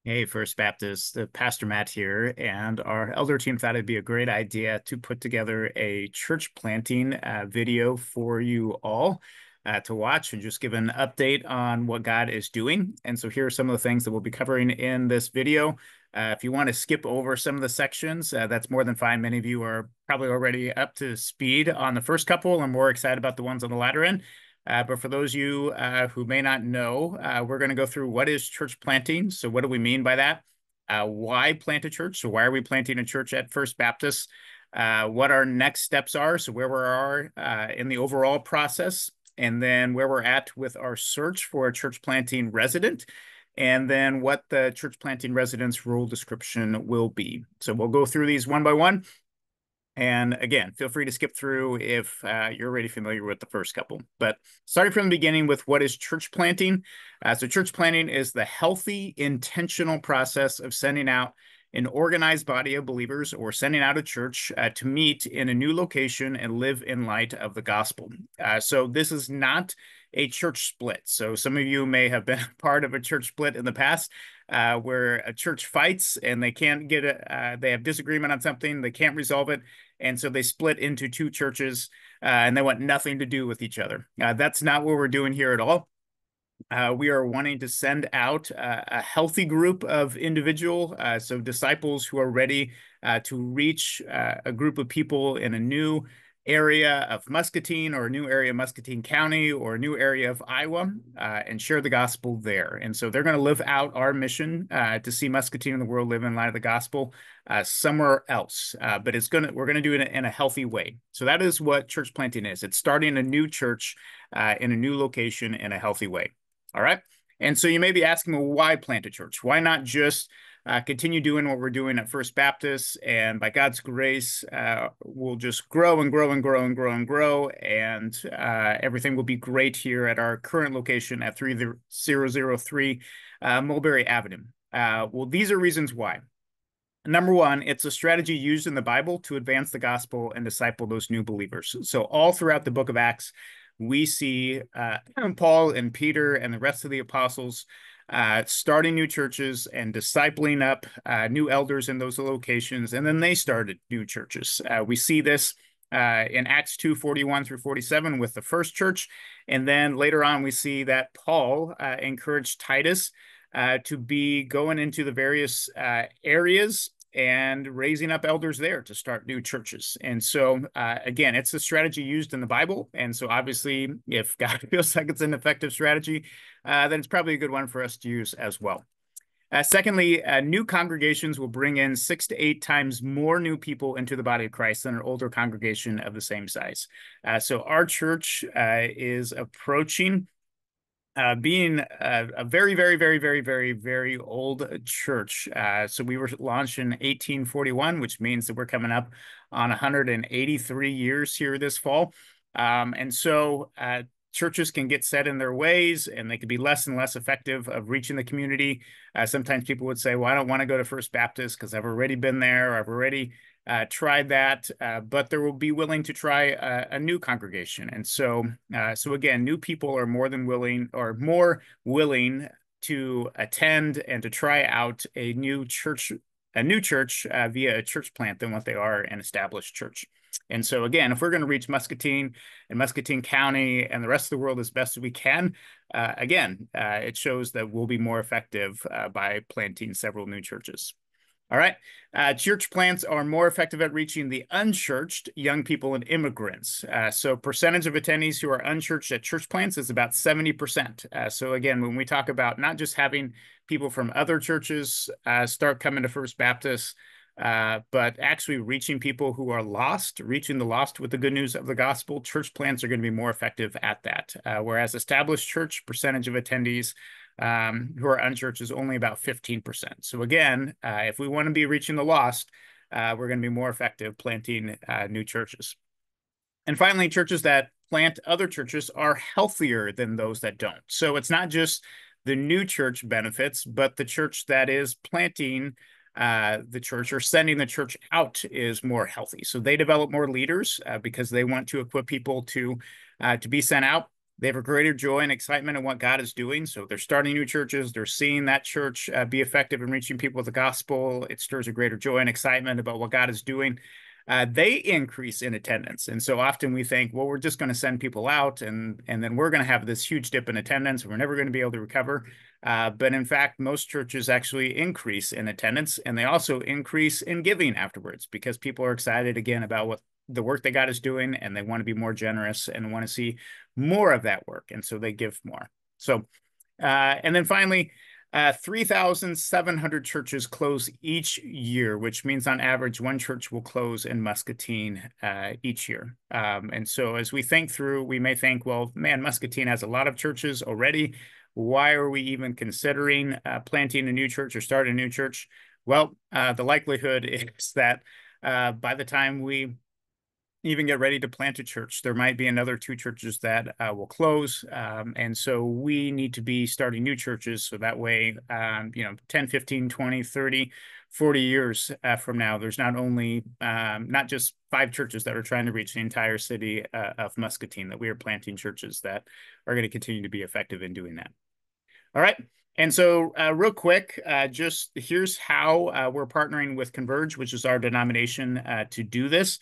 Hey, First Baptist, Pastor Matt here, and our elder team thought it'd be a great idea to put together a church planting video for you all to watch and just give an update on what God is doing. And so here are some of the things that we'll be covering in this video. If you want to skip over some of the sections, that's more than fine. Many of you are probably already up to speed on the first couple and more excited about the ones on the latter end. But for those of you who may not know, we're going to go through what is church planting. So what do we mean by that? Why plant a church? So why are we planting a church at First Baptist? What our next steps are. So where we are in the overall process, and then where we're at with our search for a church planting resident, and then what the church planting resident's role description will be. So we'll go through these one by one. And again, feel free to skip through if you're already familiar with the first couple. But starting from the beginning with what is church planting. So church planting is the healthy, intentional process of sending out an organized body of believers or sending out a church to meet in a new location and live in light of the gospel. So this is not a church split. So some of you may have been part of a church split in the past where a church fights and they can't get it, they have disagreement on something, they can't resolve it. And so they split into two churches and they want nothing to do with each other. That's not what we're doing here at all. We are wanting to send out a healthy group of individual, so disciples who are ready to reach a group of people in a new area of Muscatine or a new area of Muscatine County or a new area of Iowa and share the gospel there. And so they're going to live out our mission to see Muscatine and the world live in light of the gospel somewhere else. But we're going to do it in a healthy way. So that is what church planting is. It's starting a new church in a new location in a healthy way. All right. And so you may be asking, well, why plant a church? Why not just continue doing what we're doing at First Baptist? And by God's grace, we'll just grow and grow and grow and grow and grow. And everything will be great here at our current location at 3003 Mulberry Avenue. Well, these are reasons why. Number one, it's a strategy used in the Bible to advance the gospel and disciple those new believers. So all throughout the book of Acts, we see Paul and Peter and the rest of the apostles starting new churches and discipling up new elders in those locations, and then they started new churches. We see this in Acts 2:41 through 47 with the first church, and then later on we see that Paul encouraged Titus to be going into the various areas and raising up elders there to start new churches. And so, again, it's a strategy used in the Bible. And so, obviously, if God feels like it's an effective strategy, then it's probably a good one for us to use as well. Secondly, new congregations will bring in 6 to 8 times more new people into the body of Christ than an older congregation of the same size. So our church is approaching being a very, very, very, very, very, very old church. So we were launched in 1841, which means that we're coming up on 183 years here this fall. And so churches can get set in their ways and they can be less and less effective of reaching the community. Sometimes people would say, well, I don't want to go to First Baptist because I've already been there. I've already tried that, but they will be willing to try a new congregation. And so, again, new people are more willing to attend and to try out a new church via a church plant than what they are an established church. And so, again, if we're going to reach Muscatine and Muscatine County and the rest of the world as best as we can, it shows that we'll be more effective by planting several new churches. All right. Church plants are more effective at reaching the unchurched, young people, and immigrants. So percentage of attendees who are unchurched at church plants is about 70%. So again, when we talk about not just having people from other churches start coming to First Baptist, but actually reaching people who are lost, reaching the lost with the good news of the gospel, church plants are going to be more effective at that. Whereas established church percentage of attendees who are unchurched is only about 15%. So again, if we want to be reaching the lost, we're going to be more effective planting new churches. And finally, churches that plant other churches are healthier than those that don't. So it's not just the new church benefits, but the church that is planting the church or sending the church out is more healthy. So they develop more leaders because they want to equip people to be sent out. They have a greater joy and excitement in what God is doing. So they're starting new churches. They're seeing that church be effective in reaching people with the gospel. It stirs a greater joy and excitement about what God is doing. They increase in attendance. And so often we think, well, we're just going to send people out and then we're going to have this huge dip in attendance. We're never going to be able to recover. But in fact, most churches actually increase in attendance, and they also increase in giving afterwards because people are excited again about what the work that God is doing, and they want to be more generous and want to see more of that work. And so they give more. So, and then finally, 3,700 churches close each year, which means on average, one church will close in Muscatine each year. And so as we think through, we may think, well, man, Muscatine has a lot of churches already. Why are we even considering planting a new church or starting a new church? Well, the likelihood is that by the time we even get ready to plant a church, there might be another 2 churches that will close. And so we need to be starting new churches. So that way, 10, 15, 20, 30, 40 years from now, there's not only not just 5 churches that are trying to reach the entire city of Muscatine, that we are planting churches that are going to continue to be effective in doing that. All right. And so real quick, just here's how we're partnering with Converge, which is our denomination, to do this.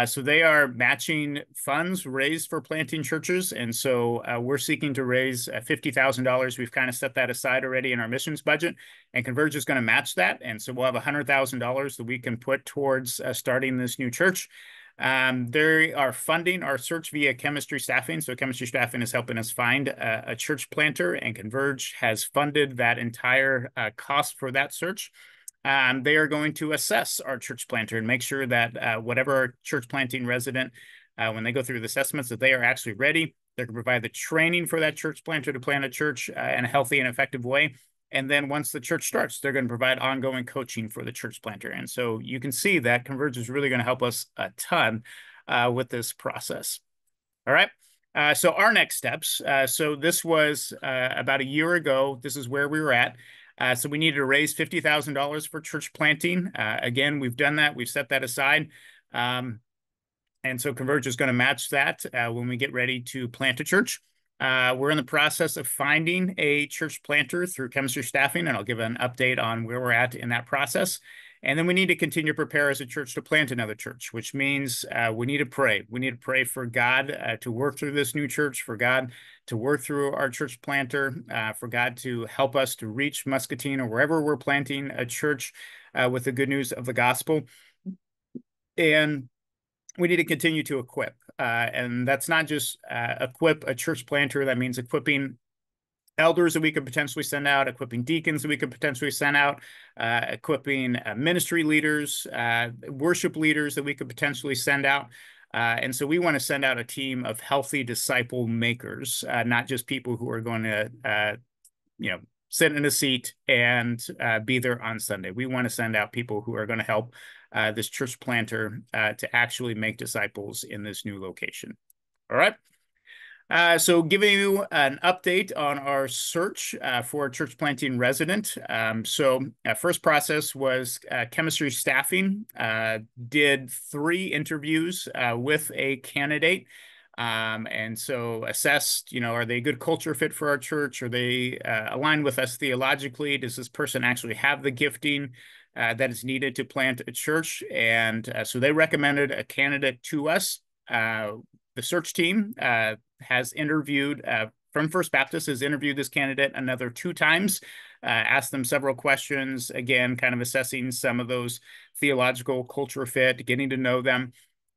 So they are matching funds raised for planting churches. And so we're seeking to raise $50,000. We've kind of set that aside already in our missions budget, and Converge is going to match that. And so we'll have $100,000 that we can put towards starting this new church. They are funding our search via chemistry staffing. So chemistry staffing is helping us find a church planter, and Converge has funded that entire cost for that search. They are going to assess our church planter and make sure that whatever our church planting resident, when they go through the assessments, that they are actually ready. They're going to provide the training for that church planter to plant a church in a healthy and effective way. And then once the church starts, they're going to provide ongoing coaching for the church planter. And so you can see that Converge is really going to help us a ton with this process. All right. So our next steps. So this was about a year ago. This is where we were at. So we needed to raise $50,000 for church planting. Again, we've done that. We've set that aside. And so Converge is going to match that when we get ready to plant a church. We're in the process of finding a church planter through chemistry staffing, and I'll give an update on where we're at in that process. And then we need to continue to prepare as a church to plant another church, which means we need to pray. We need to pray for God to work through this new church, for God to work through our church planter, for God to help us to reach Muscatine or wherever we're planting a church with the good news of the gospel. And we need to continue to equip. And that's not just equip a church planter. That means equipping elders that we could potentially send out, equipping deacons that we could potentially send out, equipping ministry leaders, worship leaders that we could potentially send out. And so we want to send out a team of healthy disciple makers, not just people who are going to, sit in a seat and be there on Sunday. We want to send out people who are going to help this church planter to actually make disciples in this new location. All right. So giving you an update on our search for a church planting resident. First process was chemistry staffing. Did 3 interviews with a candidate. And so assessed, are they a good culture fit for our church? Are they aligned with us theologically? Does this person actually have the gifting that is needed to plant a church? And so they recommended a candidate to us. The search team has interviewed, from First Baptist, has interviewed this candidate another 2 times, asked them several questions, again, kind of assessing some of those theological culture fit, getting to know them.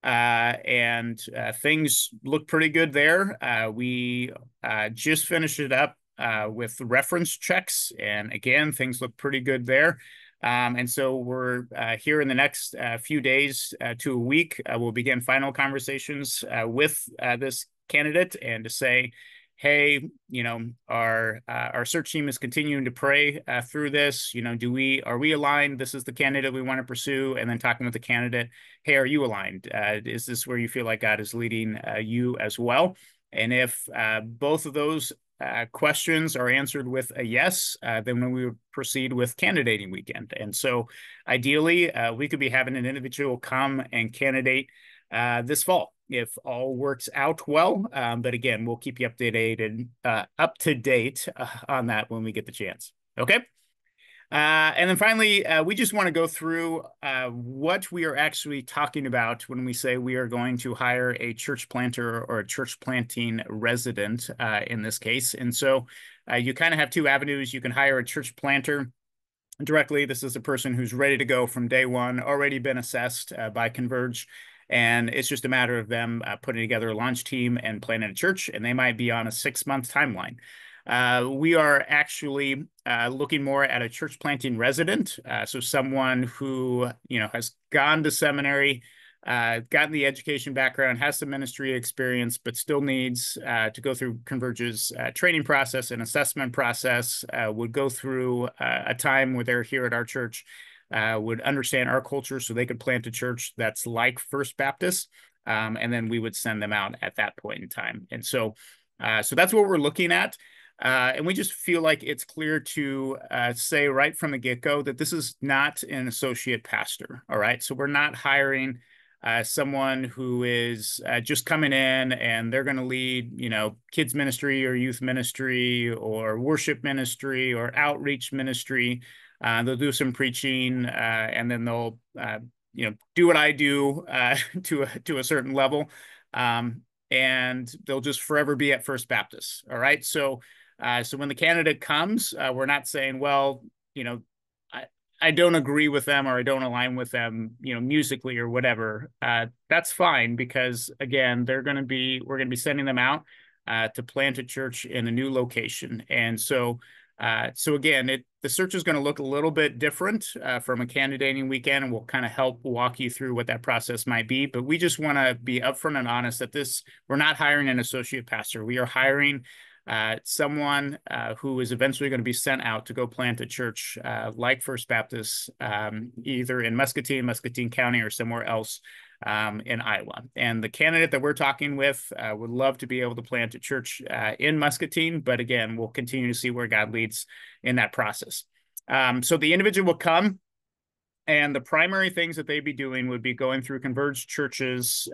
And things look pretty good there. We just finished it up with reference checks. And again, things look pretty good there. And so we're here in the next few days to a week. We'll begin final conversations with this candidate and to say, hey, our search team is continuing to pray through this. Are we aligned? This is the candidate we want to pursue. And then talking with the candidate, hey, are you aligned? Is this where you feel like God is leading you as well? And if both of those questions are answered with a yes, then we would proceed with candidating weekend. And so ideally, we could be having an individual come and candidate this fall. if all works out well. But again, we'll keep you updated, up to date on that when we get the chance. Okay. And then finally, we just want to go through what we are actually talking about when we say we are going to hire a church planter or a church planting resident in this case. And so you kind of have two avenues. You can hire a church planter directly. This is a person who's ready to go from day one, already been assessed by Converge. And it's just a matter of them putting together a launch team and planning a church, and they might be on a 6-month timeline. We are actually looking more at a church planting resident, so someone who has gone to seminary, gotten the education background, has some ministry experience, but still needs to go through Converge's training process and assessment process, would go through a time where they're here at our church, would understand our culture so they could plant a church that's like First Baptist, and then we would send them out at that point in time. And so that's what we're looking at. And we just feel like it's clear to say right from the get-go that this is not an associate pastor, all right? So we're not hiring someone who is just coming in and they're going to lead, kids ministry or youth ministry or worship ministry or outreach ministry. They'll do some preaching and then they'll, do what I do to a certain level. And they'll just forever be at First Baptist. All right. So when the candidate comes, we're not saying, well, I don't agree with them or I don't align with them, musically or whatever. That's fine because again, we're going to be sending them out to plant a church in a new location. And so again, the search is going to look a little bit different from a candidating weekend, and we'll kind of help walk you through what that process might be. But we just want to be upfront and honest that we're not hiring an associate pastor. We are hiring someone who is eventually going to be sent out to go plant a church like First Baptist, either in Muscatine County, or somewhere else in Iowa. And the candidate that we're talking with would love to be able to plant a church in Muscatine, but again, we'll continue to see where God leads in that process. So the individual will come, and the primary things that they'd be doing would be going through Converge Churches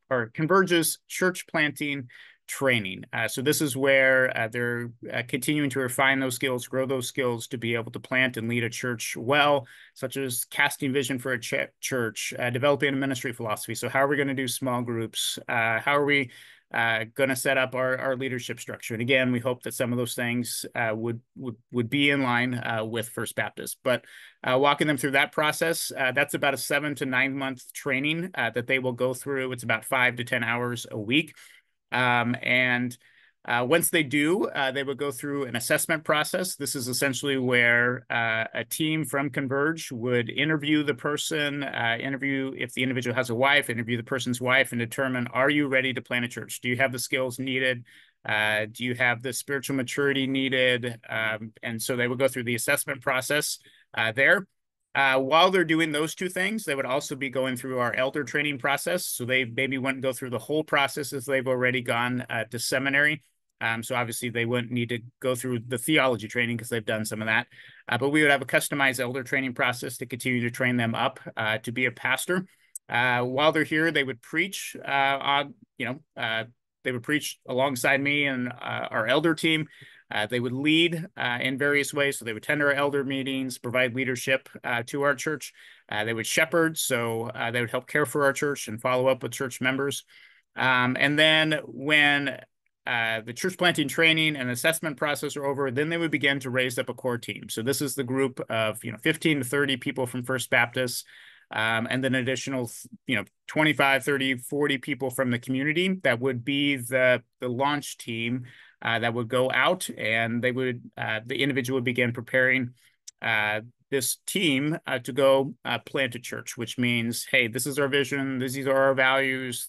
or Converge's church planting training. So this is where they're continuing to refine those skills, grow those skills to be able to plant and lead a church well, such as casting vision for a church, developing a ministry philosophy. So how are we going to do small groups? How are we going to set up our leadership structure? And again, we hope that some of those things would be in line with First Baptist. But walking them through that process, that's about a 7 to 9 month training that they will go through. It's about 5 to 10 hours a week. And once they do, they would go through an assessment process. This is essentially where a team from Converge would interview the person, interview if the individual has a wife, interview the person's wife, and determine, are you ready to plant a church? Do you have the skills needed? Do you have the spiritual maturity needed? And so they would go through the assessment process there. While they're doing those two things, they would also be going through our elder training process. So they maybe wouldn't go through the whole process as they've already gone to seminary. So obviously they wouldn't need to go through the theology training because they've done some of that. But we would have a customized elder training process to continue to train them up to be a pastor. While they're here, they would preach they would preach alongside me and our elder team. They would lead in various ways. So they would attend our elder meetings, provide leadership to our church. They would shepherd. So they would help care for our church and follow up with church members. And then when the church planting training and assessment process are over, then they would begin to raise up a core team. So this is the group of 15 to 30 people from First Baptist. And then additional, 25, 30, 40 people from the community that would be the launch team that would go out, and they would the individual would begin preparing this team to go plant a church, which means, hey, this is our vision, these are our values,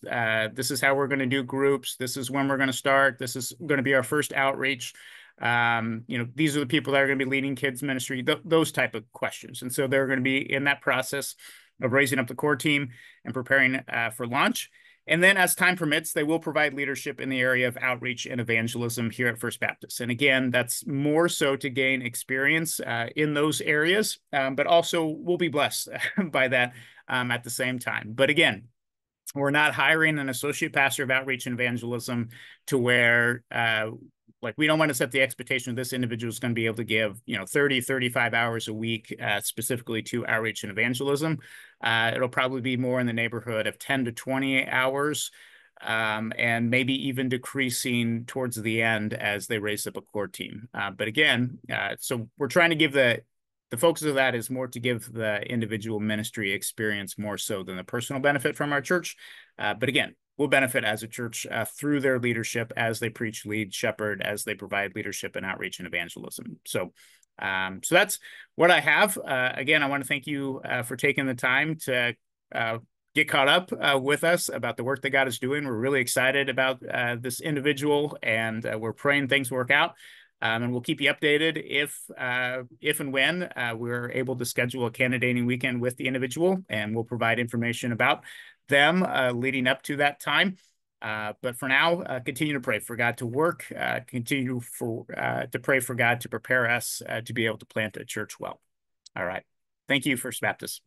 this is how we're going to do groups, this is when we're going to start, this is going to be our first outreach. These are the people that are going to be leading kids ministry, those type of questions. And so they're going to be in that process of raising up the core team and preparing for launch. And then as time permits, they will provide leadership in the area of outreach and evangelism here at First Baptist. And again, that's more so to gain experience in those areas, but also we'll be blessed by that at the same time. But again, We're not hiring an associate pastor of outreach and evangelism to where like we don't want to set the expectation this individual is going to be able to give 30 35 hours a week specifically to outreach and evangelism. It'll probably be more in the neighborhood of 10 to 20 hours, and maybe even decreasing towards the end as they raise up a core team. But again, so we're trying to give the focus of that is more to give the individual ministry experience more so than the personal benefit from our church. But again, we'll benefit as a church through their leadership as they preach, lead, shepherd, as they provide leadership and outreach and evangelism. So that's what I have. Again, I want to thank you for taking the time to get caught up with us about the work that God is doing. We're really excited about this individual, and we're praying things work out. And we'll keep you updated if and when we're able to schedule a candidating weekend with the individual, and we'll provide information about them leading up to that time. But for now, continue to pray for God to work, continue to pray for God to prepare us to be able to plant a church well. All right. Thank you, First Baptist.